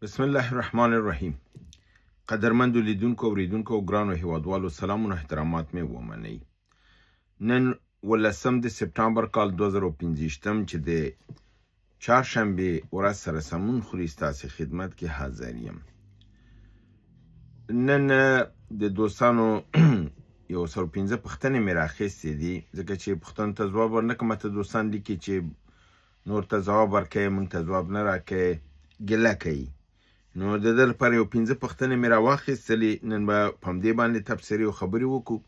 بسم الله الرحمن الرحیم. قدرمندو لیدونکو اوریدونکو او ګرانو هیوادوالو سلامونه احترامات مې ومنئ. نن 18 سپتامبر کال 2015 چې د چهارشنبې ورځ سره سمون خوري ستاسې خدمت کې حاضر یم. نن د دوستانو یو 115 پوښتنې مې راخیستې دي ځکه چې پوښتنو ته ځواب ورنکړم. ته دوستان لیکي چې نور ته ځواب ورکوې موږ ته ځواب نه راکوې، ګیله کوي. نو د ده لپاره یو 15 پوښتنې مې راواخیستلې. نن به په همدې باندې تبصرې او خبرې وکړو،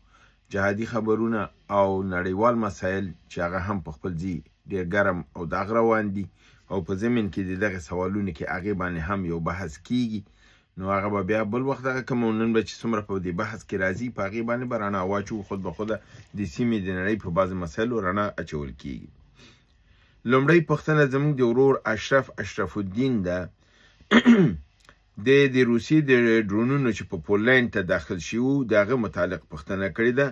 جهادي خبرونه او نړیوال مسایل چې هغه هم په خپل ځای ډېر ګرم او داغ روان دي او په ضمن کې د دغې سوالونو کې هغې باندې هم یو بحث کیږي. نو هغه به بیا بل وخت دغه کوم. نن به چې څومره په دې بحث کې راځي په هغې باندې به رڼا واچوو. خود به خوده د سیمې د نړۍ په بعضې مسایلو رڼا اچول کیږي. لومړی پوښتنه زموږ د ورور اشرف الدین ده. د روسیې د ډرونونو چې په پولنډ ته داخل شوي د هغه متعلق پوښتنه کړې ده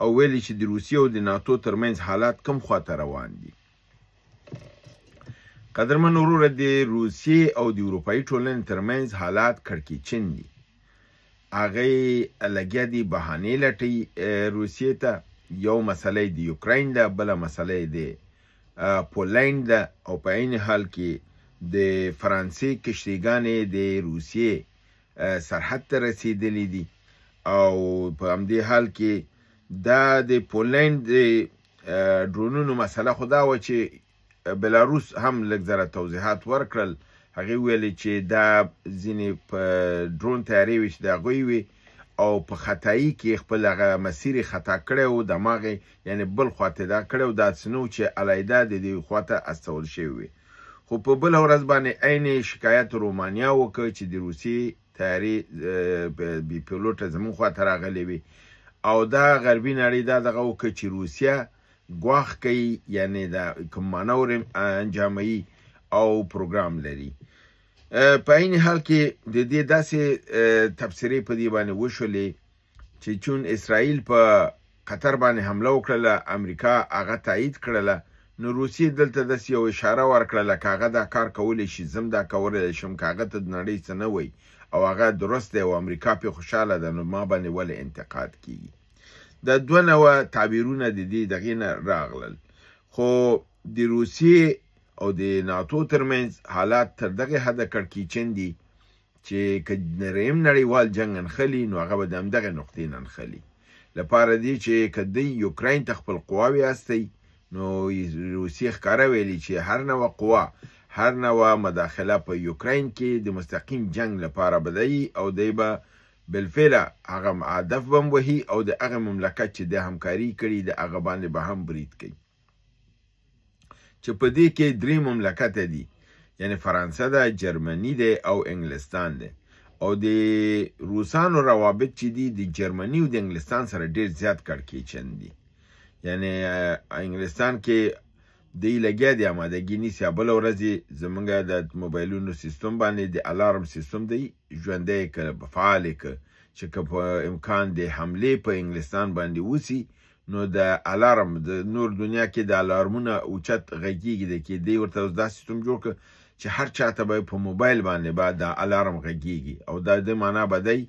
او ویلي چې د روسیې او د ناتو ترمنځ حالات کوم خواته روان دي. قدرمن وروره، د روسیې او د اروپایي ټولنې ترمنځ حالات کړکېچن دي. هغې لګیا دي بهانې لټوي روسیې ته. یو مسله د یوکراین ده، بله مسله د پولنډ ده او په عین حال کې د فرانسې کشتیګانې د روسیې سرحد ته رسیدلي دي او په همدې حال کې دا د پولنډ د ډرونونو مسله خو دا وه چې بلاروس هم لږ ذره توضیحات ورکړل. هغې ویلې چې دا ځینې په ډرون تیارې وې چې د هغوی وې او په خطایي کې خپل هغه مسیر خطا کړی و، دماغ یعنې بل خواته دا کړی و، داسې نه و چې علیحده د دې خواته استول شوي وې. خو په بله ورځ باندې عین شکایت رومانیا وکړ چې د روسیې تیارې بې پیلوټه زموږ خواته راغلې وې او دا غربي نړۍ دا دغه وکړ چې روسیه ګواښ کوي، یعنې دا کوم مانور انجاموي او پروګرام لري. په عین حال کې د دې داسې تبصرې په دې باندې وشولې چې چون اسرائیل په قطر باندې حمله وکړله، امریکا هغه تایید کړله، نو روسیې دلته داسې یو اشاره ورکړله که هغه دا کار کولی شي زم دا کولی شم، که هغه ته د نړۍ څه نه وی او هغه درست دی او امریکا پرې خوشحاله ده، نو ما باندې ولې انتقاد کیږي. دا 2 نوع تعبیرونه د دې دغې نه راغلل. خو د روسیې او د ناتو ترمنځ حالات تر دغې حده کړکېچن دي چې که درېیم نړیوال جنګ انخلي نو هغه به د همدغې نقطې نه انخلي. لپاره دی چې که دوی یوکراین ته خپل قواوې استوي نو روسیې ښکاره ویلي چې هر نوع قوا، هر نوع مداخله په یوکراین کې د مستقیم جنګ لپاره به دی او دی به بالفعله هغه هدف به هم وهي او د هغه مملکت چې د همکاري کړي د هغه باندې به هم برید کوي، چې په دې کې 3 مملکته دي، یعنی فرانسه ده، جرمني ده او انګلستان ده. او د روسانو روابط چې دي د جرمني او د انګلستان سره ډېر زیات کړکېچن دي. یعنی انګلستان کې دی لګیا دی آمادګي نیسي. بله ورځ زمونږ د موبایلونو سیستم باندې د الارم سیستم دی ژوندی که فعال که چې که په امکان د حملې په انګلستان باندې وسي نو د الارم د نور دنیا کې د الارمونه اوچت غږیږي دی کې دی ورته دا سیستم جوړ کړ چې هر چاته به په موبایل باندې به د الارم غږیږي او دا د معنا به دی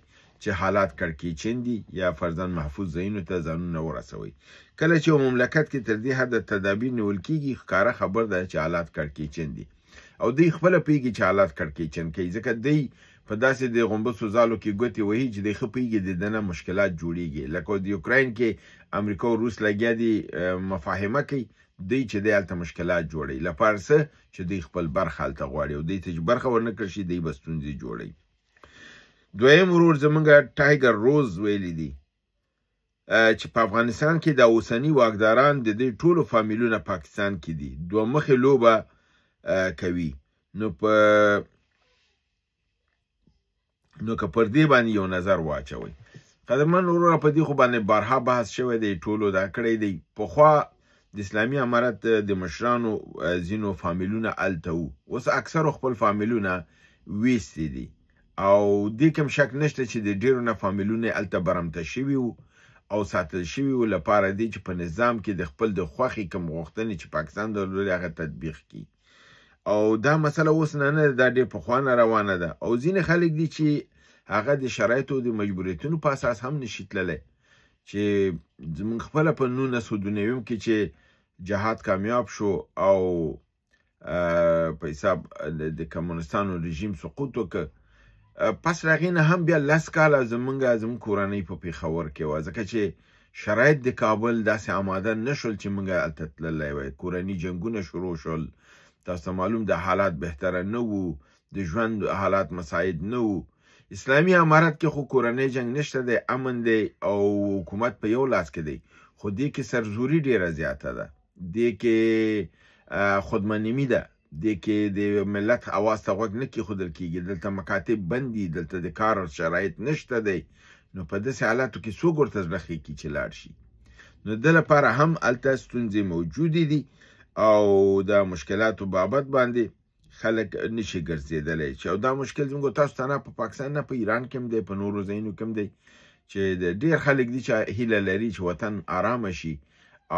چې حالات کړکېچن دي یا فرضاً محفوظ ځایونو ته ځانونه ورسوي. کله چې یو مملکت کې تر دې حده تدابیر نیول کېږي ښکاره خبر ده چې حالات کړکېچن دي او دوی خپله پوهېږي چې حالات کړکېچن کوي، ځکه دوی په داسې د غومبسو ځالو کې ګوتې وهي چې دوی ښه پوهېږي د ده نه مشکلات جوړېږي. لکه د یوکراین کې امریکا او روس لګیا دي مفاهمه کوي، دوی چې دی هلته مشکلات جوړوي لپاره څه چې دوی خپل برخه هلته غواړي او دوی ته چې برخه ورنه کړل شي دوی به ستونزې جوړوي. دویم ورور زمونږ ټایګر روز ویلی دی چې په افغانستان کې د اوسني واکداران د دې ټولو فامیلونه پاکستان کې دي، 2 مخې لوبه کوي. نو که پر دې باندې یو نظر واچوئ. قدرمن وروره، په دې خو باندې بارها بحث شوی دی، ټولو دا کړی دی. پخوا د اسلامي امارت د مشرانو ځینو فامیلونه هلته وو، اوس اکثرو خپل فامیلونه ویستې دي او دې کوم شک نشته چې د ډېرو نه فامیلونه هلته برمته شوي وو او ساتل شوي وو لپاره دی چې په نظام کې د خپل د خوښې کوم غوښتنې چې پاکستان درلودې هغه تطبیق کړي. او دا مسله اوس نه دا ډېر پخوانه روانه ده او ځینې خلک دي چې هغه د شرایطو د مجبوریتونو په اساس هم نشي تللی چې زموږ خپله په 1992 کې چې جهاد کامیاب شو او په حساب د کمونستانو رژیم سقوط وکړ پس د هغې نه هم بیا 10 کاله زموږ کورنۍ په پېښور کې وه ځکه چې شرایط د کابل داسې آماده نه شول چې موږ هلته تللی وای کورني جنګونه شروع شول تاسو ته معلوم د حالات بهتره نه وو د ژوند حالات مساعد نه وو اسلامي امارت کې خو کورنۍ جنګ نشته دی امن دی او حکومت په یو لاس کې دی خو دې کې سرزوري ډېره زیاته ده دې کې خودمنیمي ده دې کې د ملت اواز ته غوږ نه کېښودل کېږي دلته مکاتب بند دي دلته د کار شرایط نشته دی نو په داسې حالاتو کې څوک ورته زړه ښه کړي چې لاړ شي نو د لپاره هم هلته ستونزې موجودې دي او د مشکلاتو بابت باندې خلک نشي ګرځېدلی چې دا مشکل زموږ تاسو ته نه په پاکستان نه په ایران کې هم دی په نورو ځایونو کې هم دی چې د ډېر خلک دي چې هیله لري چې وطن ارامه شي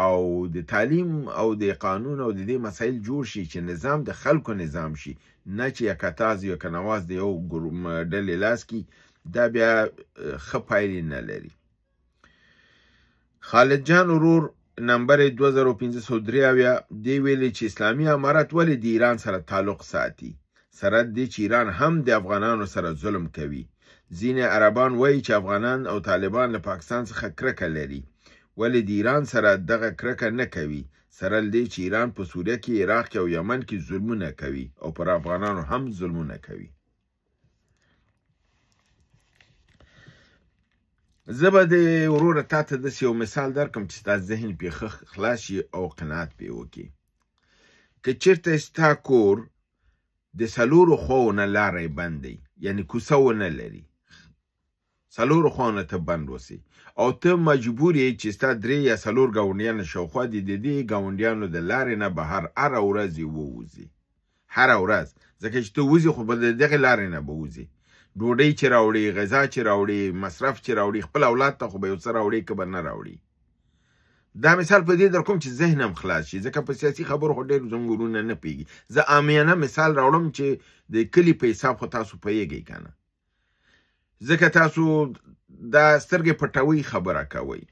او د تعلیم او د قانون او د دې مسایل جوړ شي چې نظام د خلکو نظام شي نه چې یکتاز یا کنواز د یو ډلې لاس کې دا بیا ښه پایلې نه لري خالد جان ورور نمبر 2573 دی ویلي چې اسلامي امارت ولې د ایران سره تعلق ساتي سره دې چې ایران هم د افغانانو سره ظلم کوي ځینې عربان وایي چې افغانان او طالبان له پاکستان څخه کرکه لري ولې د ایران سره دغه کرکه نه کوي سره دې چې ایران په سوریه کې عراق کې او یمن کې ظلمونه کوي او پر افغانانو هم ظلمونه کوي زه به د وروره تا ته داسې یو مثال درکړم چې ستا ذهن پرې ښه خلاص شي او قناعت پرې وکړي که چېرته ستا کور د 4 خواو نه لاری بند دی یعنې کوڅه ونه لري 4 خواو نه ته بند اوسې او ته مجبور یې چې ستا 3 یا 4 ګاونډیان شاوخوا دي د دې ګاونډیانو د لارې نه بهر هره ورځ یې ووځي هره ورځ ځکه چې ته وځې خو به د دغې لارې نه به وځې ډوډۍ چې راوړي غذا چې راوړي مصرف چې راوړي خپل اولاد ته خو به یو څه راوړي که به نه راوړي دا مثال په دې در کوم چې ذهن هم خلاص شي ځکه په سیاسي خبرو خو ډېر زموږ ورونه نه پوهېږي زه عامیانه مثال راوړم چې د کلي په حساب خو تاسو پوهېږئ که نه ځکه تاسو دا سترګې پټوي خبره کوئ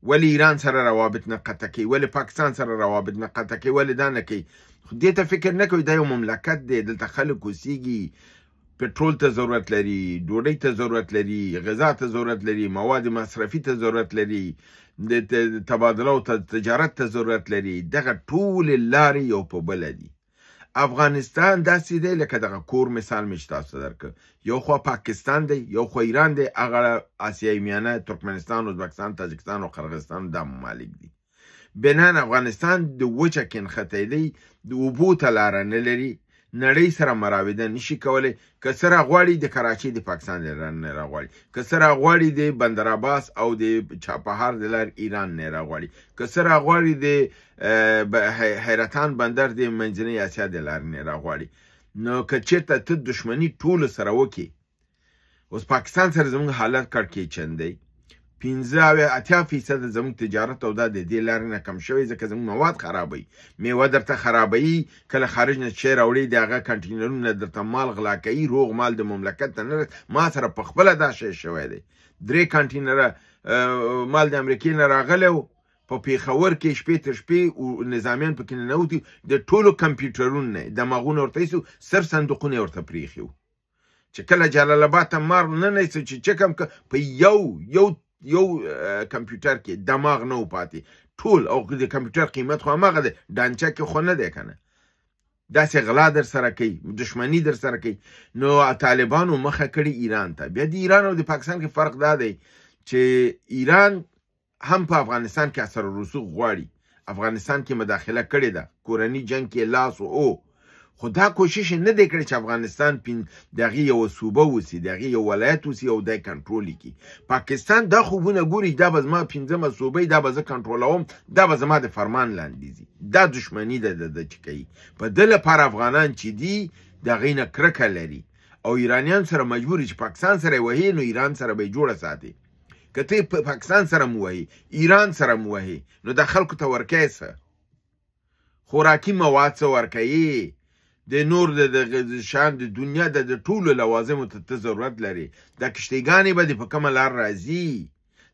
ولې ایران سره روابط نه قطع کوي ولې پاکستان سره روابط نه قطع کوي ولې دا نه کوي دې ته فکر نه کوي دا یو مملکت دی دلته خلک اوسېږي پټرول ته ضرورت لري ډوډۍ ته ضرورت لري غذا ته ضرورت لري مواد مصرفي ته ضرورت لري د تبادله او تجارت ته ضرورت لري دغه ټولې لارې یو په بله دي افغانستان داسې دی لکه دغه کور مثال مې چې تاسو ته درکړ یو خوا پاکستان دی یو خوا ایران دی هغه آسیایي میانه ترکمنستان ازبکستان تاجکستان او قرغیزستان دا ممالک دي بنان افغانستان د وچه کینختۍ دی د اوبو ته لاره نه لري نړۍ سره مراوده نشي کولی که څه راغواړي د کراچۍ د پاکستان نه راغواړي که څه راغواړي د بندر عباس او د چابهار د لارې ایران نه راغواړي که څه راغواړي د حیرتان بندر د منځنۍ اسیا د لارې نه راغواړي نو که چېرته ته دښمني ټولو سره وکړي اوس پاکستان سره زموږ حالت کړکېچن دی 15-80% زموږ تجارت او دا د دې لارې نه کم شوی ځکه زموږ مواد خرابوي میوه درته خرابوي کله خارج نه شی راوړي د هغه کنټینرونه درته مال غلا کوي روغ مال د مملکت ته نه ما سره په خپله دا شی شوی دی 3 کنټینره مال د امریکې نه راغلی و په پېښور کې شپې تر شپې نظامیان پکې ننوتي د ټولو کمپیوټرونو نه دماغونه ورته ایسو صرف صندوقونه ورته پرېښي وو چې کله جلال آباد ته مار ننیسو چې چکم که په یو کمپیوټر کې دماغ نه و پاتې ټول او د کمپیوټر قیمت خو هماغه دی ډانچه کې خو نه دی که نه داسې غلا در سره کوي دښمني در سره کوي نو طالبانو مخه کړي ایران ته بیا د ایران او د پاکستان کې فرق دا دی چې ایران هم په افغانستان کې اثر رسوخ غواړي افغانستان کې مداخله کړې ده کورني جنګ کې لاس او خو دا کوشش نه دی کړی چې افغانستان د هغې یوه صوبه اوسي د هغې یو ولایت اوسي او دی کنټرول کړي پاکستان دا خوبونه ګوري دا به زما 5مه صوبه دا به زه کنټرولوم دا به زما د فرمان لاندې ځي دا دښمني ده د چې کوي په ده لپاره افغانان چې دي د هغې نه کرکه لري او ایرانیان سره مجبور چې پاکستان سره یې وهي نو ایران سره به یې جوړه ساتي که ته پاکستان سره مو وهي ایران سره مو وهي نو دا خلکو ته ورکوې څه خوراکي مواد څه ورکوي د نور د شان د دنیا د ټولو لوازمو ته ضرورت لري دا کشتیګانې به دې په کومه لار راځي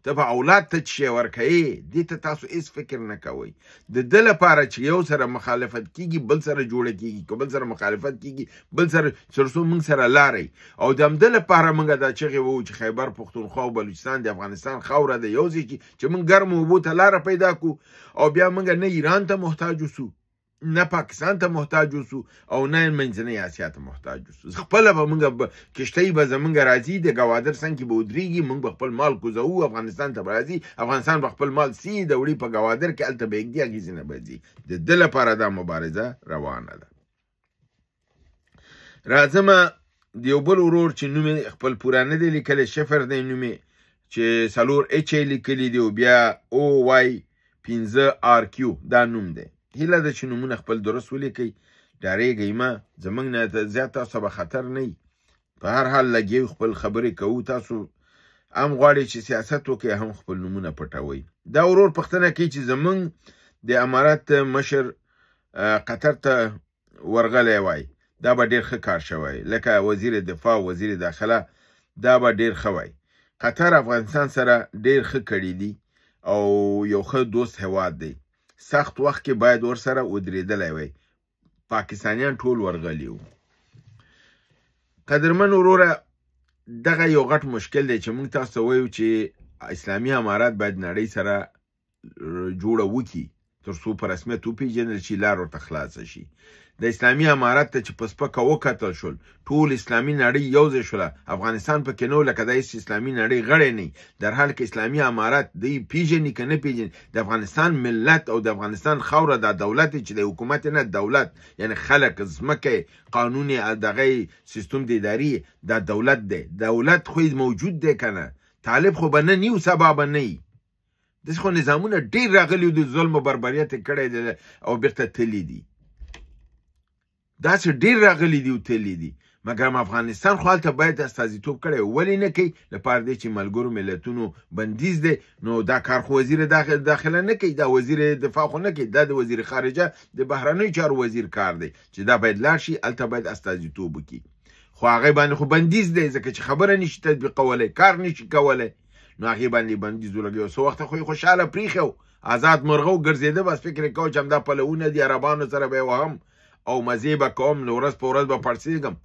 ته به اولاد ته څه شی ورکوې دې ته تاسو هېڅ فکر نه کوئ د ده لپاره چې یو سره مخالفت کېږي بل سره جوړه کېږي که بل سره مخالفت کېږي بل سره تر څو موږ سره لارئ او د همده لپاره موږ دا چغې ووایو چې خیبر پښتونخوا او بلوچستان د افغانستان خاوره ده یو ځای چې موږ ګرمو اوبو ته لاره پیدا کړو او بیا موږ نه ایران ته محتاج اوسو نه پاکستان ته محتاج اوسو او نه منځنۍ اسیا ته محتاج اوسو خپله به موږ کشتۍ به زموږ راځي د ګوادر څنګ کې به ودرېږي موږ به خپل مال کوزوو افغانستان ته به راځي افغانستان به خپل مال سي د وړي په ګوادر کې هلته به یږدي اغېزې نه به ځي د ده لپاره دا مبارزه روانه ده راځمه د یو بل ورور چې نوم یې خپل پوره نه دی لیکلی شفر دی نوم یې چې 4 اچ یې لیکلی دی او بیا او وای 15 آر کیو دا نوم دی هیله ده چې نومونه خپل درست ولیکئ ډارېږئ مه زموږ نه زیات تاسو به خطر نه وي په هر حال لګیو خپل خبرې کوو تاسو هم غواړئ چې سیاست وکړئ هم خپل نومونه پټوئ دا ورور پوښتنه کوي چې زموږ د امارت مشر قطر ته ورغلی وای دا به ډېر ښه کار شوی لکه وزیر دفاع وزیر داخله دا به ډېر ښه وای قطر افغانستان سره ډېر ښه کړي دي او یو ښه دوست هیواد دی سخت وخت کې باید ورسره ودرېدلی وای پاکستانیان ټول ورغلي وو قدرمن وروره دغه یو غټ مشکل دی چې موږ تاسو ته وایو چې اسلامي امارات باید نړۍ سره جوړه وکړي تر څو په رسمیت وپېژنل شي لار ورته خلاصه شي د اسلامي امارات ته چې په سپکه وکتل شول ټول اسلامي نړۍ یو ځای شوله افغانستان پکې نه و لکه دا هېڅ اسلامي نړۍ غړی نه در حال کې اسلامي امارات دوی پېژني که نه پېژني د افغانستان ملت او د افغانستان خاوره دا دولت چې د حکومت نه دولت یعنی خلک ځمکه قانون دغه سیستم د اداري دا دولت دی دولت خو موجود دی که نه طالب خو به نه نیو سبا به نه وي داسې خو نظامونه ډېر راغلي د ظلم او بربریت یې کړی دی او بیرته تللی دي داسې ډېر راغلي دي او تللی دي مګر افغانستان خو هلته باید استازیتوب کړی ولې نه کوي لپاره دی چې ملګرو ملتونو بندیز دی نو دا کار خو وزیر داخله نه کوي دا وزیر دفاع خو نه کوي دا د وزیر خارجه د بهرنیو چارو وزیر کار دی چې دا باید لاړ شي هلته باید استازیتوب وکړي خو هغې باندې خو بندیز دی ځکه چې خبره نشي تطبیقولی کار نشي کولی نو هغې باندې بندیز ولګوي څه وخته خو یې خوشحاله پرېښی آزاد مرغه و ګرځېده بس فکر یې کوه چې همدا پلونه دي عربانو سره به یې وهم او مزې به کوم نو ورځ په ورځ به پړسېږم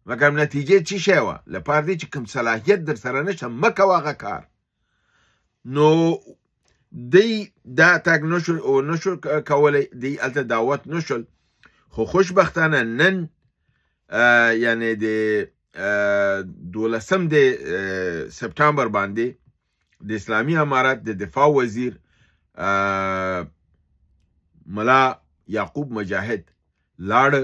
مګر نتیجې څه شی وه لپاره دی چې کوم صلاحیت در سره نشته مه کوه هغه کار نو دی دا تګ نشو کولی دی هلته دعوت نشول خو خوشبختانه نن یعنی د 12 د سپتامبر باندې د اسلامي امارت د دفاع وزیر ملا یعقوب مجاهد لاړه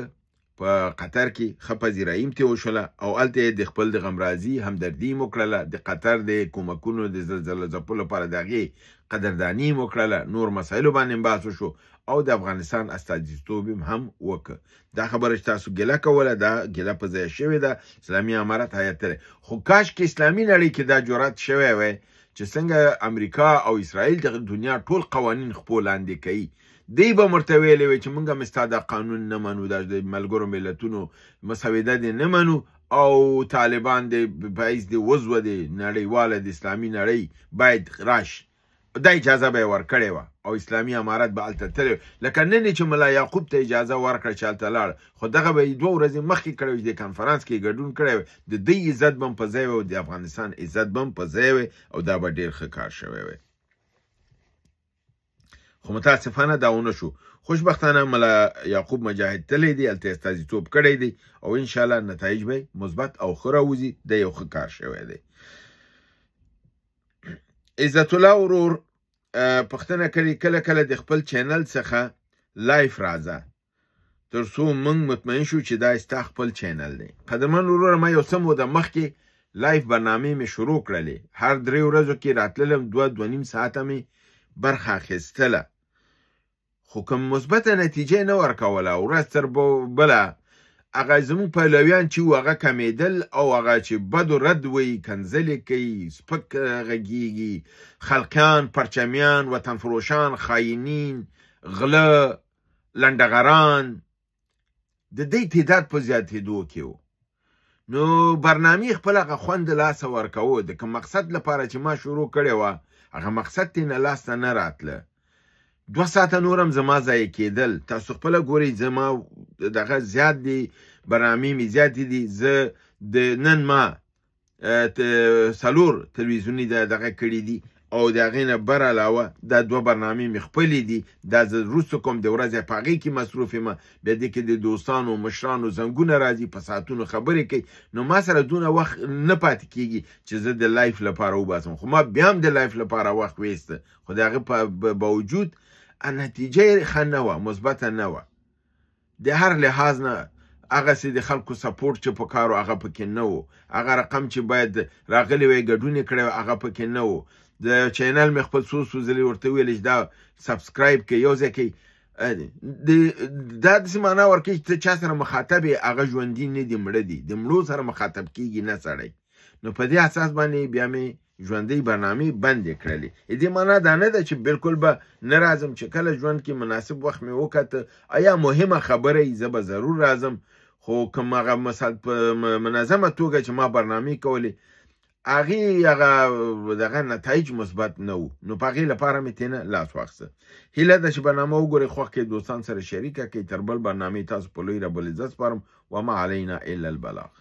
په قطر کې ښه پذیرایي م ترې وشوله او هلته یې د خپل د غمرازي همدردي م وکړله د قطر د کومکونو د زلزله ځپلو لپاره د هغې قدرداني م وکړله نور مسایلو باندې بحث وشو او د افغانستان استازیتوب هم وکړه دا خبره چې تاسو ګیله کوله دا ګیله په ځای شوې ده اسلامي امارت هیات ته خو کاش کې اسلامي نړۍ کې دا جرأت شوی وی چې څنګه امریکا او اسرائیل د دنیا ټول قوانین خپل لاندې کوي دی به مرته ویلی وی چې موږ هم ستا دا قانون نه منو دا د ملګرو ملتونو مسوده دې نه منو او طالبان د باعث د وضوه د نړیواله د اسلامي نړۍ باید راشي دا اجازه به یې ورکړې وه او اسلامي امارت به هلته تللی لکه نن چې ملا یعقوب ته اجازه ورکړه چې هلته لاړ خو دغه به یې 2 ورځې مخکې کړی وي چې د کنفرانس کې ګډون کړی وی د دوی عزت به هم په ځای وی او د افغانستان عزت به هم په ځای وی او دا به ډېر ښه کار شوی وی خو متاسفانه دا ونه شو خوشبختانه ملا یعقوب مجاهد تللی دی هلته استازیتوب کړی دی او انشاءالله نتایج به مثبت او ښه راوځي د یو ښه کار شوی دی عزت الله ورور پوښتنه کړې کله کله د خپل چینل څخه لایف راځه تر څو موږ مطمئن شو چې دا ستا خپل چینل دی قدرمن وروره ما یو څه موده مخکې لایف برنامې مې شروع کړلې هر 3 ورځو کې راتللم 2.5 ساعته مې برخه اخیستله خو کوم مثبته نتیجه نه ورکوله ورځ تر بله هغه زموږ پهلویان چې وو هغه کمیدل او هغه چې بد و رد وایي کنځلې کوي سپک غږیږي خلقیان پرچمیان وطن فروشان خاینین غله لنډغران د دې تعداد په زیاتېدو کې و. نو برنامې خپل هغه خوند لاسه ورکوه. د کوم مقصد لپاره چې ما شروع کړې وه هغه مقصد ترې نه لاسته نه راتله. 2 ساعته نور هم زما ضایع کېدل. تاسو خپله ګورئ زما دغه زیات دي، برنامې مې زیاتې دي. زه د نن ما 4 تلویزیوني دغه کړي دي او د هغې نه بر علاوه دا 2 برنامې مې خپلې دي. دا زه وروسته کوم د ورځې په هغې کې مصروف یم. بیا دې کې د دوستانو مشرانو زنګونه راځي، په ساعتونو خبرې کوي. نو ما سره دونه وخت نه پاتې کېږي چې زه د لایف لپاره وباسم. خو ما بیا هم د لایف لپاره وخت ویسته، خو د هغې په باوجود نتیجه یې ښه نه وه، مثبته نه وه. د هر لحاظ نه هغسې د خلکو سپورټ چې په کار و هغه پکې نه و. هغه رقم چې باید راغلی وی ګډون یې کړی هغه پکې نه و. د چینل مې خپل څو ځلې ورته ویلې چې دا سبسکرایب کړئ، یو ځای کوي. دا داسې معنا ورکوي چې ته چا سره مخاطب یې هغه ژوندي نه دي، مړه دي. د مړو سره مخاطب کېږي نه سړی. نو په دې اساس باندې بیا مې ژوندۍ برنامې بندې کړلې. دې معنا دا نه ده چې بالکل به نه راځم. چې کله ژوند کې مناسب وخت مې وکته ایا مهمه خبره یې زه به ضرور راځم. خو کوم هغه مثلا په منظمه توګه چې ما برنامې کولې هغې هغه دغه نتایج مثبت نه وو. نو په هغې لپاره مې ترېنه لاس واخیسته. هیله ده چې برنامه وګورئ، خوښ کړئ، دوستان سره شریکه کړئ. تر بل برنامې تاسو په لوی رب العزت سپارم. وما علینا الا البلاغ.